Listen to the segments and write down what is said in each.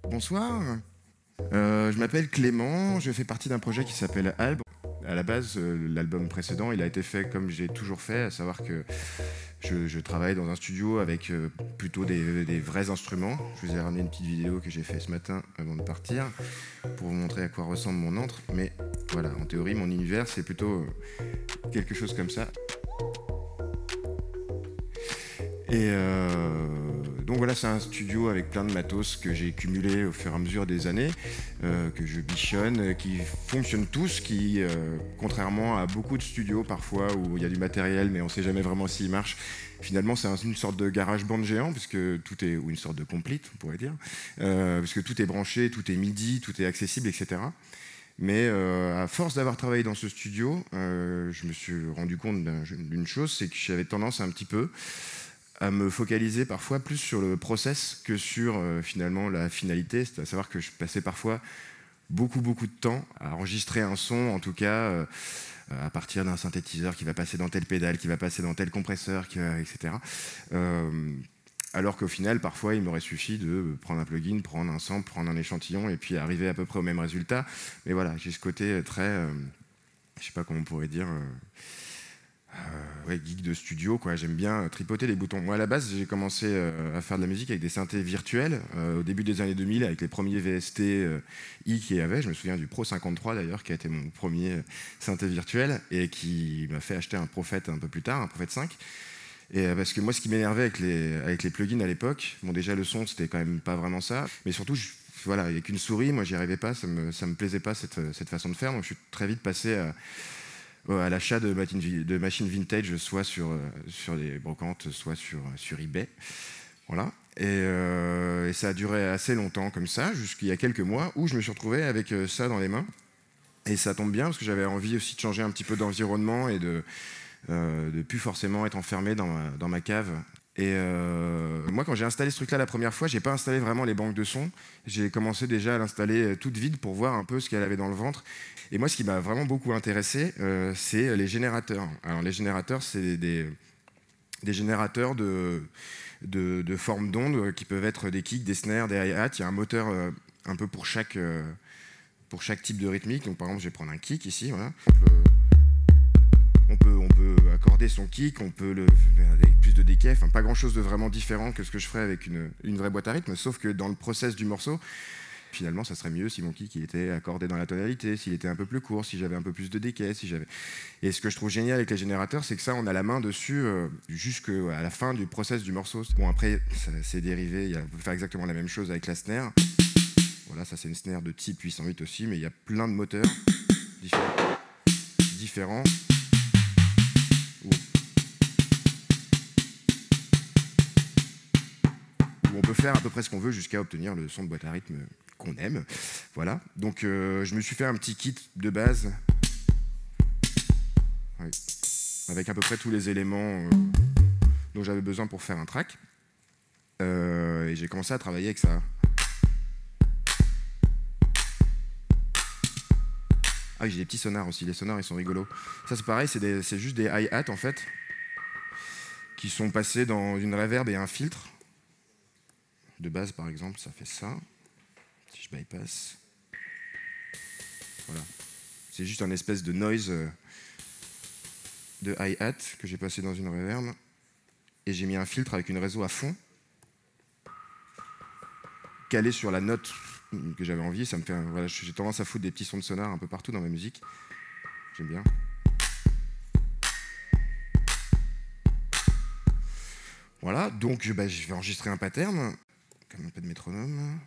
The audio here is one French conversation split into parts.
Bonsoir, je m'appelle Clément, je fais partie d'un projet qui s'appelle Alb. À la base, l'album précédent, il a été fait comme j'ai toujours fait, à savoir que je travaille dans un studio avec plutôt des vrais instruments. Je vous ai ramené une petite vidéo que j'ai faite ce matin avant de partir pour vous montrer à quoi ressemble mon antre. Mais voilà, en théorie, mon univers, c'est plutôt quelque chose comme ça. Et donc voilà, c'est un studio avec plein de matos que j'ai cumulé au fur et à mesure des années, que je bichonne, qui fonctionnent tous, qui, contrairement à beaucoup de studios parfois où il y a du matériel mais on ne sait jamais vraiment s'il marche, finalement c'est une sorte de garage band géant, puisque tout est, ou une sorte de complete, on pourrait dire, puisque tout est branché, tout est MIDI, tout est accessible, etc. Mais à force d'avoir travaillé dans ce studio, je me suis rendu compte d'une chose, c'est que j'avais tendance un petit peu à me focaliser parfois plus sur le process que sur finalement la finalité, c'est à savoir que je passais parfois beaucoup de temps à enregistrer un son, en tout cas à partir d'un synthétiseur qui va passer dans telle pédale, qui va passer dans tel compresseur, etc. Alors qu'au final, parfois, il m'aurait suffi de prendre un plugin, prendre un sample, prendre un échantillon et puis arriver à peu près au même résultat. Mais voilà, j'ai ce côté très, je sais pas comment on pourrait dire, ouais, geek de studio, quoi. J'aime bien tripoter les boutons. Moi, à la base, j'ai commencé à faire de la musique avec des synthés virtuels au début des années 2000, avec les premiers VST I qu'il y avait. Je me souviens du Pro 53 d'ailleurs, qui a été mon premier synthé virtuel et qui m'a fait acheter un Prophet un peu plus tard, un Prophet 5. Et parce que moi, ce qui m'énervait avec les plugins à l'époque, bon, déjà le son, c'était quand même pas vraiment ça, mais surtout, voilà, avec une souris, moi, j'y arrivais pas, ça me plaisait pas cette façon de faire, donc je suis très vite passé à l'achat de machines vintage, soit sur des brocantes, soit sur eBay. Voilà. Et ça a duré assez longtemps comme ça, jusqu'il y a quelques mois, où je me suis retrouvé avec ça dans les mains. Et ça tombe bien, parce que j'avais envie aussi de changer un petit peu d'environnement et de plus forcément être enfermé dans ma cave. Et moi, quand j'ai installé ce truc-là la première fois, j'ai pas installé vraiment les banques de sons. J'ai commencé déjà à l'installer toute vide pour voir un peu ce qu'elle avait dans le ventre. Et moi, ce qui m'a vraiment beaucoup intéressé, c'est les générateurs. Alors, les générateurs, c'est des générateurs de forme d'onde qui peuvent être des kicks, des snares, des hi-hats. Il y a un moteur un peu pour chaque type de rythmique. Donc, par exemple, je vais prendre un kick ici. Voilà. On peut accorder son kick, on peut le faire avec plus de décay, enfin pas grand chose de vraiment différent que ce que je ferais avec une vraie boîte à rythme, sauf que dans le process du morceau, finalement ça serait mieux si mon kick il était accordé dans la tonalité, s'il était un peu plus court, si j'avais un peu plus de décay, Et ce que je trouve génial avec les générateurs, c'est que ça on a la main dessus jusqu'à la fin du process du morceau. Bon, après c'est dérivé, on peut faire exactement la même chose avec la snare. Voilà, ça c'est une snare de type 808 aussi, mais il y a plein de moteurs différents. Où on peut faire à peu près ce qu'on veut jusqu'à obtenir le son de boîte à rythme qu'on aime. Voilà. Donc je me suis fait un petit kit de base, oui, avec à peu près tous les éléments dont j'avais besoin pour faire un track. Et j'ai commencé à travailler avec ça. Ah oui, j'ai des petits sonars aussi. Les sonars, ils sont rigolos. Ça, c'est pareil, c'est juste des hi-hats, en fait, qui sont passés dans une reverb et un filtre. De base, par exemple, ça fait ça. Si je bypass. Voilà. C'est juste un espèce de noise de hi-hat que j'ai passé dans une reverb. Et j'ai mis un filtre avec une réseau à fond, calé sur la note que j'avais envie. Ça me fait, voilà, j'ai tendance à foutre des petits sons de sonar un peu partout dans ma musique. J'aime bien. Voilà, donc je vais enregistrer un pattern, comme un peu de métronome.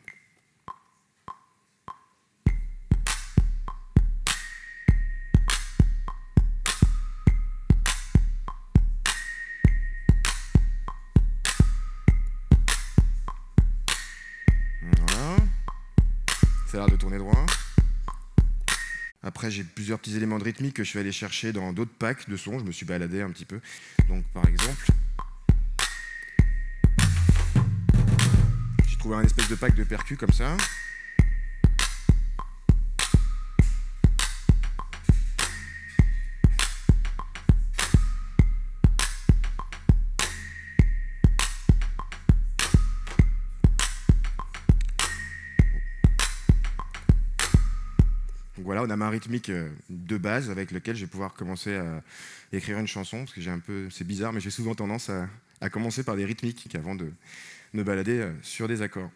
Voilà. Ça a l'air de tourner droit. Après, j'ai plusieurs petits éléments de rythmique que je vais aller chercher dans d'autres packs de sons. Je me suis baladé un petit peu. Donc, par exemple, j'ai trouvé un espèce de pack de percus comme ça. Donc voilà, on a ma rythmique de base avec lequel je vais pouvoir commencer à écrire une chanson, parce que j'ai un peu, c'est bizarre, mais j'ai souvent tendance à commencer par des rythmiques avant de me balader sur des accords.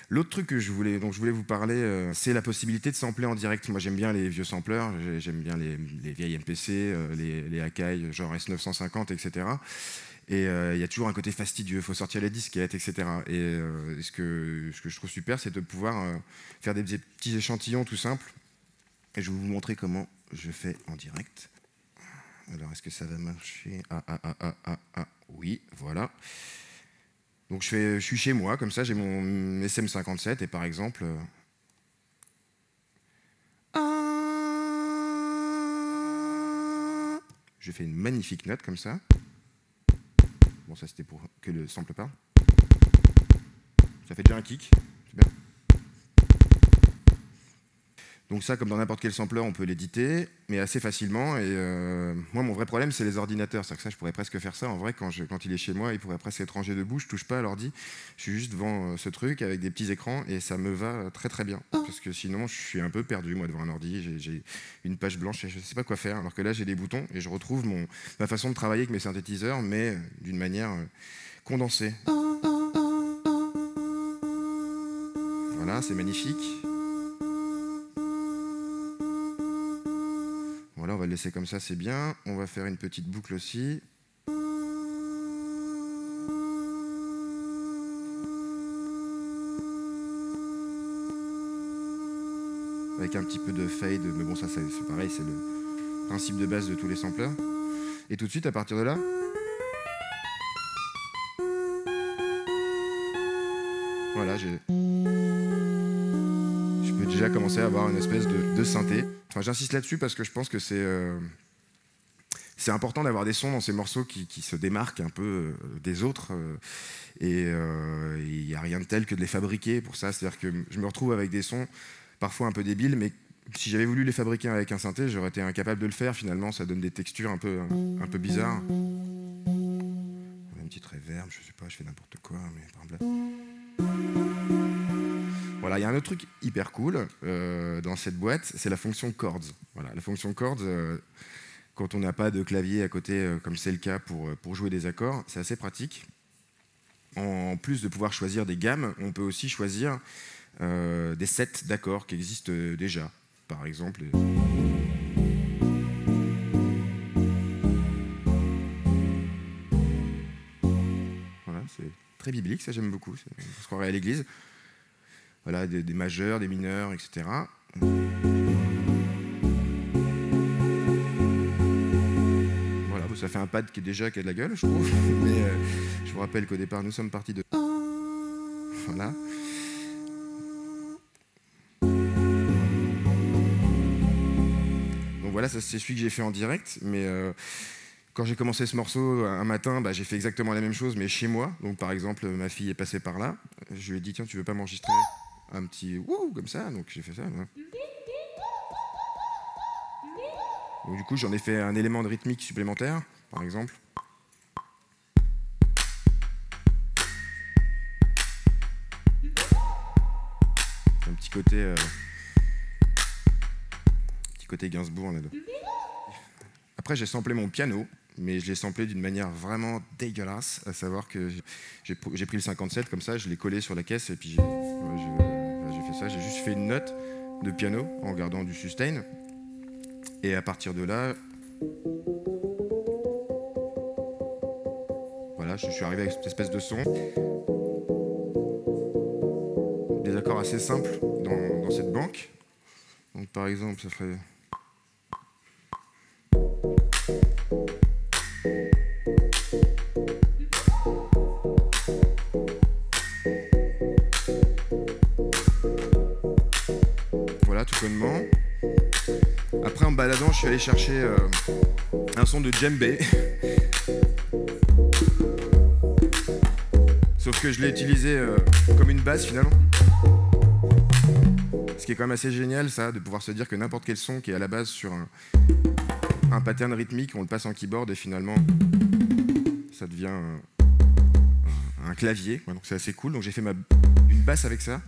L'autre truc dont je voulais vous parler, c'est la possibilité de sampler en direct. Moi, j'aime bien les vieux sampleurs, j'aime bien les vieilles MPC, les Akai, genre S950, etc. Et il y a toujours un côté fastidieux, il faut sortir les disquettes, etc. Et ce que je trouve super, c'est de pouvoir faire des petits échantillons tout simples. Et je vais vous montrer comment je fais en direct. Alors, est-ce que ça va marcher? Oui, voilà. Donc je suis chez moi, comme ça, j'ai mon SM57, et par exemple... je fais une magnifique note, comme ça. Bon, ça c'était pour que le sample parle. Ça fait déjà un kick, c'est bien. Donc ça, comme dans n'importe quel sampler, on peut l'éditer, mais assez facilement. Et moi, mon vrai problème, c'est les ordinateurs. C'est que ça, je pourrais presque faire ça. En vrai, quand il est chez moi, il pourrait presque être rangé debout. Je touche pas à l'ordi. Je suis juste devant ce truc avec des petits écrans et ça me va très très bien. Parce que sinon, je suis un peu perdu, moi, devant un ordi. J'ai une page blanche et je sais pas quoi faire. Alors que là, j'ai des boutons et je retrouve ma façon de travailler avec mes synthétiseurs, mais d'une manière condensée. Voilà, c'est magnifique. Voilà, on va le laisser comme ça, c'est bien. On va faire une petite boucle aussi. Avec un petit peu de fade, mais bon, ça c'est pareil, c'est le principe de base de tous les samplers. Et tout de suite, à partir de là, voilà, je peux déjà commencer à avoir une espèce de synthé. Enfin, j'insiste là-dessus parce que je pense que c'est important d'avoir des sons dans ces morceaux qui se démarquent un peu des autres. Et il n'y a rien de tel que de les fabriquer pour ça. C'est-à-dire que je me retrouve avec des sons parfois un peu débiles, mais si j'avais voulu les fabriquer avec un synthé, j'aurais été incapable de le faire. Finalement, ça donne des textures un peu bizarres. Une petite reverb, je sais pas, je fais n'importe quoi, mais par exemple. Voilà, il y a un autre truc hyper cool dans cette boîte, c'est la fonction chords. Voilà, la fonction chords, quand on n'a pas de clavier à côté, comme c'est le cas pour jouer des accords, c'est assez pratique. En plus de pouvoir choisir des gammes, on peut aussi choisir des sets d'accords qui existent déjà. Par exemple... Voilà, c'est très biblique, ça j'aime beaucoup, on se croirait à l'église. Voilà, des majeurs, des mineurs, etc. Voilà, ça fait un pad qui a de la gueule, je trouve. Mais je vous rappelle qu'au départ, nous sommes partis de... Voilà. Donc voilà, ça c'est celui que j'ai fait en direct, mais... Quand j'ai commencé ce morceau un matin, j'ai fait exactement la même chose, mais chez moi. Donc par exemple, ma fille est passée par là. Je lui ai dit, tiens, tu veux pas m'enregistrer un petit wouh comme ça? Donc j'ai fait ça. Voilà. Donc, du coup, j'en ai fait un élément de rythmique supplémentaire, par exemple. Un petit côté Gainsbourg là-dedans. Après, j'ai samplé mon piano, mais je l'ai samplé d'une manière vraiment dégueulasse, à savoir que j'ai pris le 57 comme ça, je l'ai collé sur la caisse et puis j'ai fait ça. J'ai juste fait une note de piano en gardant du sustain. Et à partir de là, voilà, je suis arrivé avec cette espèce de son. Des accords assez simples dans cette banque. Donc par exemple, ça ferait... Voilà, tout connement. Après, en baladant, je suis allé chercher un son de djembé. Sauf que je l'ai utilisé comme une basse finalement. Ce qui est quand même assez génial, ça, de pouvoir se dire que n'importe quel son qui est à la base sur un pattern rythmique, on le passe en keyboard et finalement, ça devient un clavier. Ouais, donc c'est assez cool. Donc j'ai fait une basse avec ça.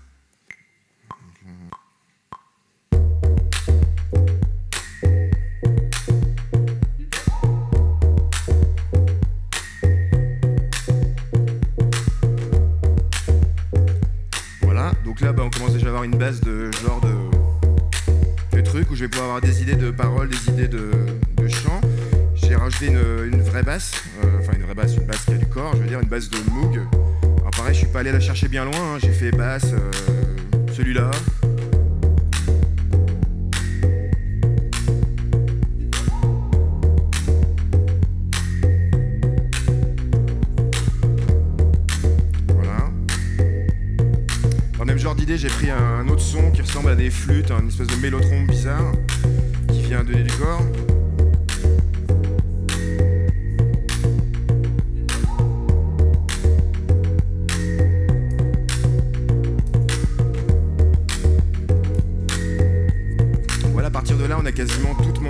donc là on commence déjà à avoir une base de genre de trucs où je vais pouvoir avoir des idées de paroles, des idées de chant. J'ai rajouté une vraie basse, une basse qui a du corps, je veux dire une basse de Moog. Alors pareil, je suis pas allé la chercher bien loin, hein. J'ai fait basse, celui-là. Voilà. Dans le même genre d'idée, j'ai pris un autre son qui ressemble à des flûtes, une espèce de mélotron bizarre qui vient donner du corps. À partir de là, on a quasiment toute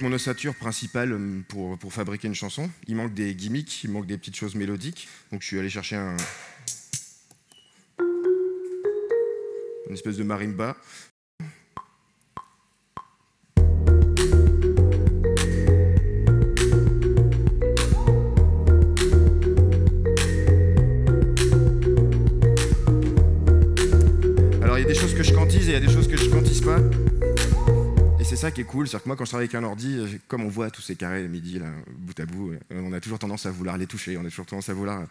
mon ossature principale pour fabriquer une chanson. Il manque des gimmicks, il manque des petites choses mélodiques. Donc je suis allé chercher une espèce de marimba. Alors il y a des choses que je quantise et il y a des choses que je quantise pas. Et c'est ça qui est cool, c'est-à-dire que moi quand je travaille avec un ordi, comme on voit tous ces carrés midi là, bout à bout, on a toujours tendance à vouloir les toucher, on a toujours tendance à vouloir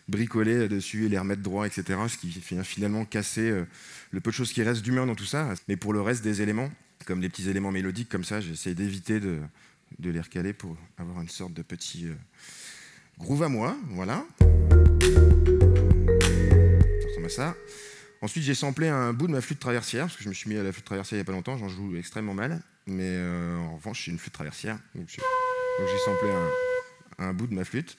bricoler dessus et les remettre droit, etc. Ce qui vient finalement casser le peu de choses qui restent d'humain dans tout ça. Mais pour le reste des éléments, comme les petits éléments mélodiques comme ça, j'essaie d'éviter de les recaler pour avoir une sorte de petit groove à moi, voilà. Ça ressemble à ça. Ensuite, j'ai samplé un bout de ma flûte traversière, parce que je me suis mis à la flûte traversière il n'y a pas longtemps, j'en joue extrêmement mal, mais en revanche, j'ai une flûte traversière, donc j'ai samplé un bout de ma flûte.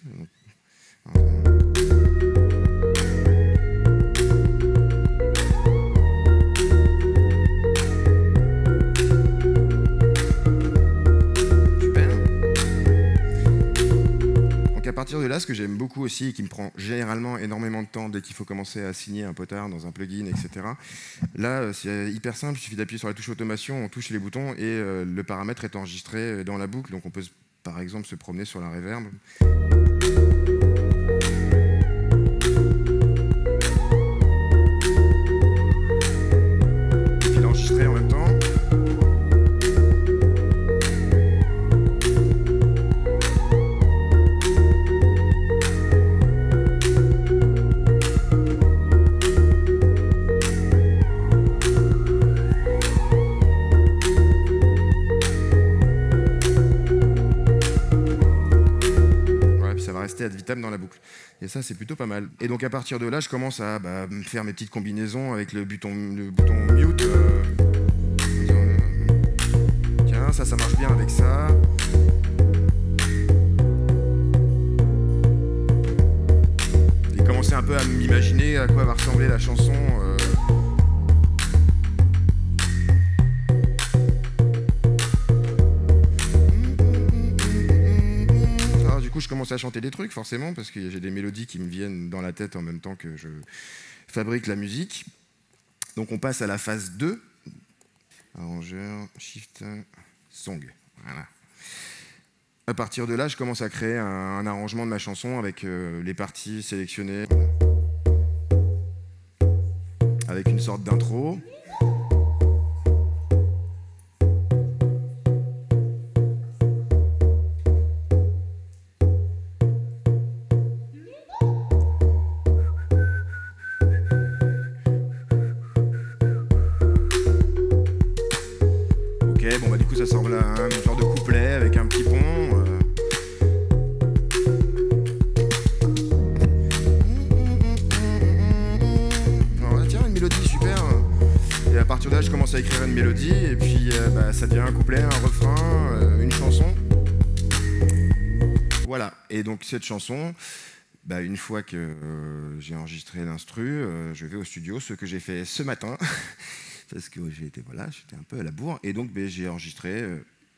À partir de là, ce que j'aime beaucoup aussi et qui me prend généralement énormément de temps dès qu'il faut commencer à signer un potard dans un plugin, etc. Là, c'est hyper simple, il suffit d'appuyer sur la touche automation, on touche les boutons et le paramètre est enregistré dans la boucle. Donc on peut par exemple se promener sur la reverb. Et puis l'enregistrer en même temps. Rester ad vitam dans la boucle. Et ça, c'est plutôt pas mal. Et donc, à partir de là, je commence à faire mes petites combinaisons avec le bouton mute. Tiens, ça marche bien avec ça. Et commencer un peu à m'imaginer à quoi va ressembler la chanson. Du coup, je commence à chanter des trucs, forcément, parce que j'ai des mélodies qui me viennent dans la tête en même temps que je fabrique la musique. Donc, on passe à la phase 2. Arrangeur, shift, song. Voilà. À partir de là, je commence à créer un arrangement de ma chanson avec les parties sélectionnées. Avec une sorte d'intro. Du coup, ça ressemble à un genre de couplet avec un petit pont. Alors, tiens, une mélodie super. Et à partir de là, je commence à écrire une mélodie. Et puis, ça devient un couplet, un refrain, une chanson. Voilà. Et donc, cette chanson, une fois que j'ai enregistré l'instru, je vais au studio, ce que j'ai fait ce matin. Parce que j'étais un peu à la bourre. Et donc, j'ai enregistré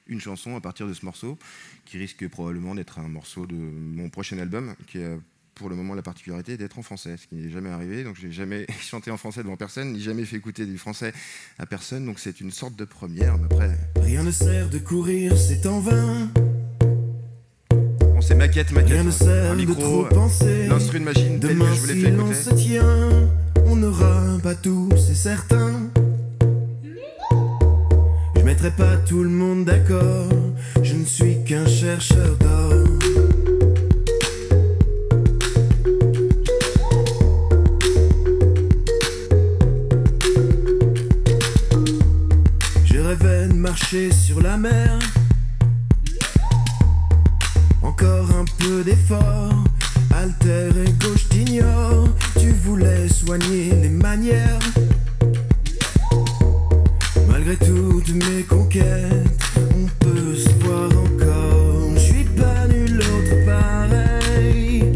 une chanson à partir de ce morceau, qui risque probablement d'être un morceau de mon prochain album, qui a pour le moment la particularité d'être en français, ce qui n'est jamais arrivé. Donc, je n'ai jamais chanté en français devant personne, ni jamais fait écouter du français à personne. Donc, c'est une sorte de première. Mais après, rien ne sert de courir, c'est en vain. c'est maquette, Rien ne sert un de micro, trop penser. l'instru de machine tel que Demain je vous l'ai si fait l'on écouter. se tient, on n'aura pas tout, c'est certain. Je mettrai pas tout le monde d'accord, je ne suis qu'un chercheur d'or. Je rêvais de marcher sur la mer. Encore un peu d'effort, alter et gauche t'ignore. Tu voulais soigner les manières. Malgré toutes mes conquêtes, on peut se voir encore. Je suis pas nul autre pareil.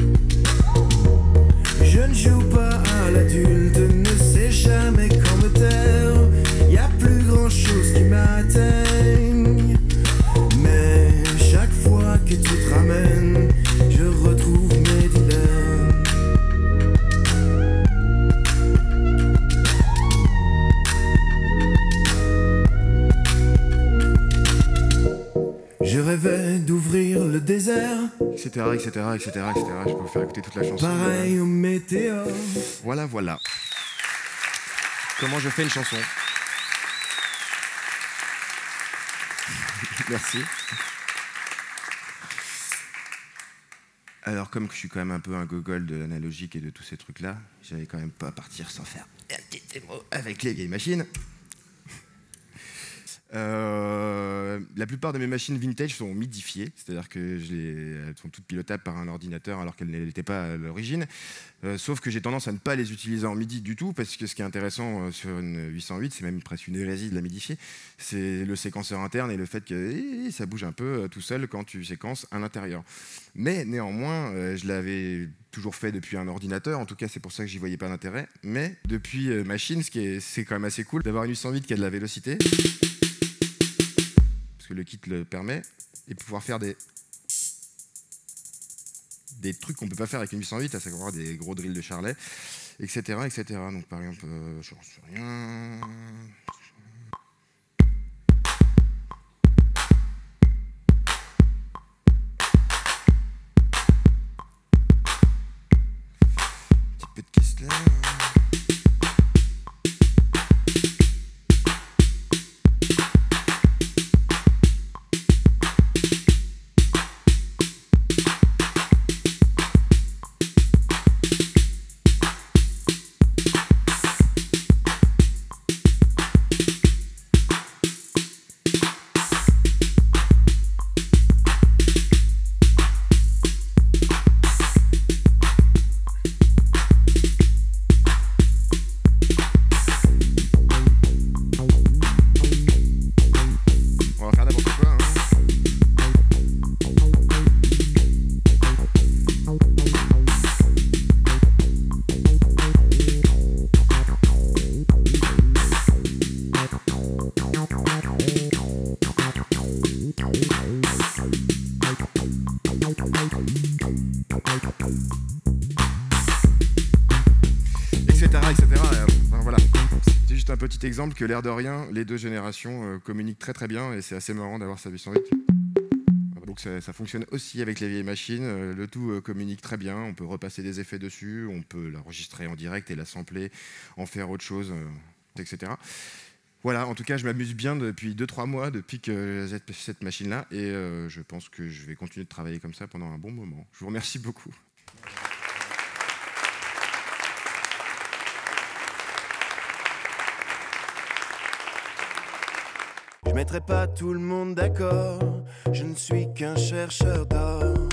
Je ne joue pas à l'adulte, ne sais jamais quand me taire. Y a plus grand chose qui m'atteigne. Mais chaque fois que tu te ramènes, je retrouve mes dilemmes. Je rêvais d'ouvrir le désert, Etc, etc, etc, etc. Je peux vous faire écouter toute la chanson. pareil au météore. Voilà, voilà. Comment je fais une chanson. Merci. Alors, comme je suis quand même un peu un gogol de l'analogique et de tous ces trucs-là, j'allais quand même pas partir sans faire un petit démo avec les vieilles machines. La plupart de mes machines vintage sont midifiées, c'est-à-dire que elles sont toutes pilotables par un ordinateur alors qu'elles ne l'étaient pas à l'origine. Sauf que j'ai tendance à ne pas les utiliser en MIDI du tout, parce que ce qui est intéressant sur une 808, c'est même presque une hérésie de la midifier, c'est le séquenceur interne et le fait que ça bouge un peu tout seul quand tu séquences à l'intérieur. Mais néanmoins, je l'avais toujours fait depuis un ordinateur, en tout cas c'est pour ça que j'y voyais pas d'intérêt. Mais depuis machine, c'est quand même assez cool d'avoir une 808 qui a de la vélocité, que le kit le permet, et pouvoir faire des trucs qu'on peut pas faire avec une 808, à savoir des gros drills de Charlet, etc. etc. Donc par exemple, j'en sais rien... Un petit peu de Kessler... etc. Enfin, voilà. C'était juste un petit exemple que l'air de rien, les deux générations communiquent très très bien, et c'est assez marrant d'avoir ça 808. Donc ça fonctionne aussi avec les vieilles machines, le tout communique très bien, on peut repasser des effets dessus, on peut l'enregistrer en direct et la sampler, en faire autre chose, etc. Voilà, en tout cas je m'amuse bien depuis 2-3 mois depuis que j'ai cette machine-là, et je pense que je vais continuer de travailler comme ça pendant un bon moment. Je vous remercie beaucoup. Je mettrai pas tout le monde d'accord, je ne suis qu'un chercheur d'or.